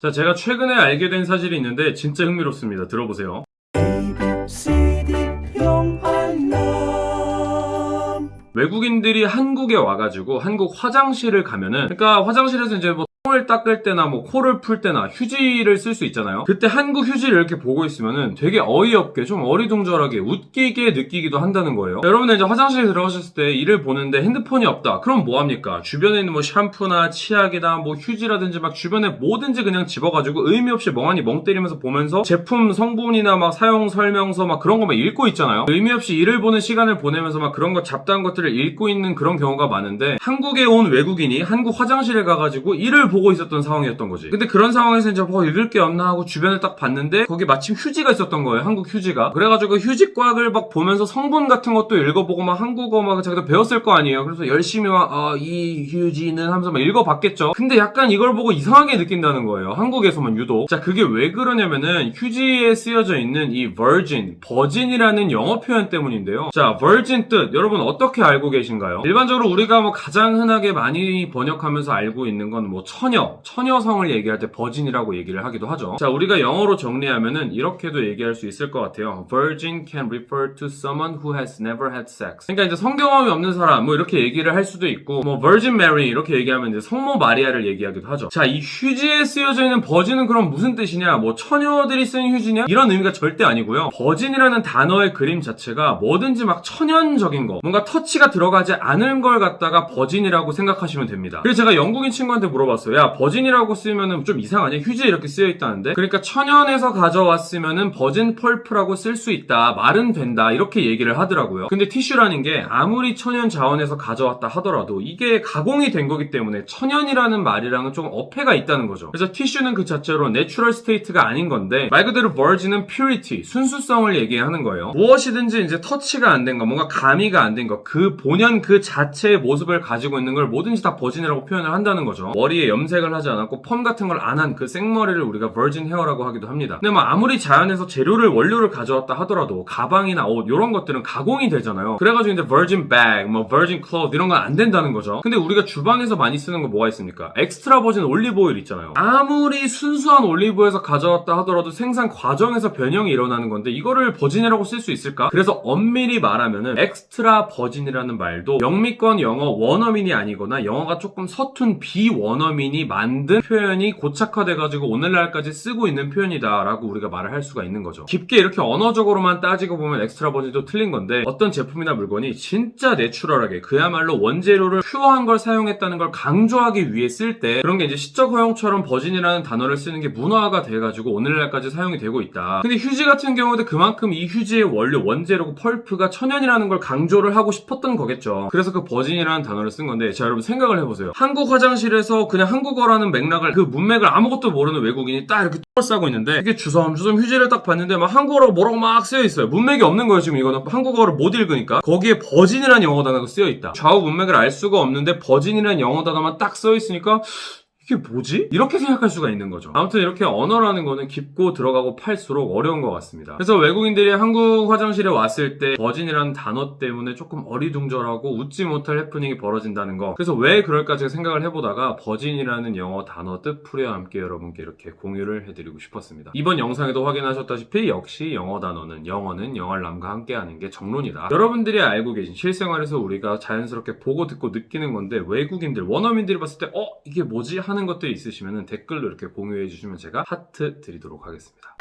자, 제가 최근에 알게 된 사실이 있는데 진짜 흥미롭습니다. 들어보세요. 외국인들이 한국에 와가지고 한국 화장실을 가면은, 그러니까 화장실에서 이제 뭐 똥을 닦을 때나 뭐 코를 풀 때나 휴지를 쓸 수 있잖아요. 그때 한국 휴지를 이렇게 보고 있으면은 되게 어이없게 좀 어리둥절하게 웃기게 느끼기도 한다는 거예요. 여러분들 이제 화장실에 들어가셨을 때 이를 보는데 핸드폰이 없다. 그럼 뭐합니까? 주변에 있는 뭐 샴푸나 치약이나 뭐 휴지라든지 막 주변에 뭐든지 그냥 집어가지고 의미 없이 멍하니 멍 때리면서 보면서 제품 성분이나 막 사용 설명서 막 그런 거 막 읽고 있잖아요. 의미 없이 이를 보는 시간을 보내면서 막 그런 거 잡다한 것들을 읽고 있는 그런 경우가 많은데, 한국에 온 외국인이 한국 화장실에 가가지고 이를 보고 있었던 상황이었던 거지. 근데 그런 상황에서 이제 뭐 읽을 게 없나 하고 주변을 딱 봤는데 거기 마침 휴지가 있었던 거예요. 한국 휴지가. 그래가지고 휴지 꽉을 막 보면서 성분 같은 것도 읽어보고 막 한국어 막 자기도 배웠을 거 아니에요. 그래서 열심히 막 이 휴지는 하면서 막 읽어봤겠죠. 근데 약간 이걸 보고 이상하게 느낀다는 거예요. 한국에서만 유독. 자, 그게 왜 그러냐면은 휴지에 쓰여져 있는 이 virgin, 버진이라는 영어 표현 때문인데요. 자, virgin 뜻 여러분 어떻게 알고 계신가요? 일반적으로 우리가 뭐 가장 흔하게 많이 번역하면서 알고 있는 건 뭐 처녀성을 얘기할 때 버진이라고 얘기를 하기도 하죠. 자, 우리가 영어로 정리하면은 이렇게도 얘기할 수 있을 것 같아요. Virgin can refer to someone who has never had sex. 그러니까 이제 성경험이 없는 사람 뭐 이렇게 얘기를 할 수도 있고, 뭐 Virgin Mary 이렇게 얘기하면 이제 성모 마리아를 얘기하기도 하죠. 자, 이 휴지에 쓰여져 있는 버진은 그럼 무슨 뜻이냐? 뭐 처녀들이 쓴 휴지냐? 이런 의미가 절대 아니고요. 버진이라는 단어의 그림 자체가 뭐든지 막 천연적인 거, 뭔가 터치가 들어가지 않은 걸 갖다가 버진이라고 생각하시면 됩니다. 그래서 제가 영국인 친구한테 물어봤어요. 야, 버진이라고 쓰면은 좀 이상하냐? 휴지에 이렇게 쓰여 있다는데? 그러니까 천연에서 가져왔으면은 버진 펄프라고 쓸 수 있다. 말은 된다. 이렇게 얘기를 하더라고요. 근데 티슈라는 게 아무리 천연 자원에서 가져왔다 하더라도 이게 가공이 된 거기 때문에 천연이라는 말이랑은 조금 어폐가 있다는 거죠. 그래서 티슈는 그 자체로 내추럴 스테이트가 아닌 건데, 말 그대로 virgin은 purity, 순수성을 얘기하는 거예요. 무엇이든지 이제 터치가 안 된 거, 뭔가 가미가 안 된 거, 그 본연 그 자체의 모습을 가지고 있는 걸 뭐든지 다 버진이라고 표현을 한다는 거죠. 머리에 염색을 하지 않았고 펌 같은 걸 안 한 그 생머리를 우리가 virgin 헤어라고 하기도 합니다. 근데 뭐 아무리 자연에서 재료를 원료를 가져왔다 하더라도 가방이나 옷 이런 것들은 가공이 되잖아요. 그래가지고 이제 virgin bag, 뭐 virgin cloth 이런 건 안 된다는 거죠. 근데 우리가 주방에서 많이 쓰는 거 뭐가 있습니까? 엑스트라 버진 올리브 오일 있잖아요. 아무리 순수한 올리브에서 가져왔다 하더라도 생산 과정에서 변형이 일어나는 건데 이거를 버진이라고 쓸 수 있을까? 그래서 엄밀히 말하면은 엑스트라 버진이라는 말도 영미권 영어 원어민이 아니거나 영어가 조금 서툰 비원어민이 만든 표현이 고착화돼가지고 오늘날까지 쓰고 있는 표현이다라고 우리가 말을 할 수가 있는 거죠. 깊게 이렇게 언어적으로만 따지고 보면 엑스트라 버진도 틀린 건데, 어떤 제품이나 물건이 진짜 내추럴하게 그야말로 원재료를 퓨어한 걸 사용했다는 걸 강조하기 위해 쓸 때 그런 게 이제 시적 허용처럼 버진이라는 단어를 쓰는 게 문화가 돼가지고 오늘날까지 사용이 되고 있다. 근데 휴지 같은 경우도 그만큼 이 휴지의 원료, 원재료고 펄프가 천연이라는 걸 강조를 하고 싶었던 거겠죠. 그래서 그 버진이라는 단어를 쓴 건데, 자, 여러분 생각을 해보세요. 한국 화장실에서 그냥 한국어라는 맥락을, 그 문맥을 아무것도 모르는 외국인이 딱 이렇게 똥을 싸고 있는데 이게 주섬주섬 휴지를 딱 봤는데 막 한국어라고 뭐라고 막 쓰여 있어요. 문맥이 없는 거예요. 지금 이거는 한국어를 못 읽으니까. 거기에 버진이라는 영어 단어가 쓰여 있다. 좌우 문맥을 알 수가 없는데 버진이라는 영어 단어만 딱 써 있으니까 이게 뭐지? 이렇게 생각할 수가 있는 거죠. 아무튼 이렇게 언어라는 거는 깊고 들어가고 팔수록 어려운 것 같습니다. 그래서 외국인들이 한국 화장실에 왔을 때 버진이라는 단어 때문에 조금 어리둥절하고 웃지 못할 해프닝이 벌어진다는 거. 그래서 왜 그럴까 제가 생각을 해보다가 버진이라는 영어 단어 뜻풀이와 함께 여러분께 이렇게 공유를 해드리고 싶었습니다. 이번 영상에도 확인하셨다시피 역시 영어는 영알남과 함께하는 게 정론이다. 여러분들이 알고 계신 실생활에서 우리가 자연스럽게 보고 듣고 느끼는 건데, 외국인들, 원어민들이 봤을 때 이게 뭐지? 하는 것들이 있으시면 댓글로 이렇게 공유해 주시면 제가 하트 드리도록 하겠습니다.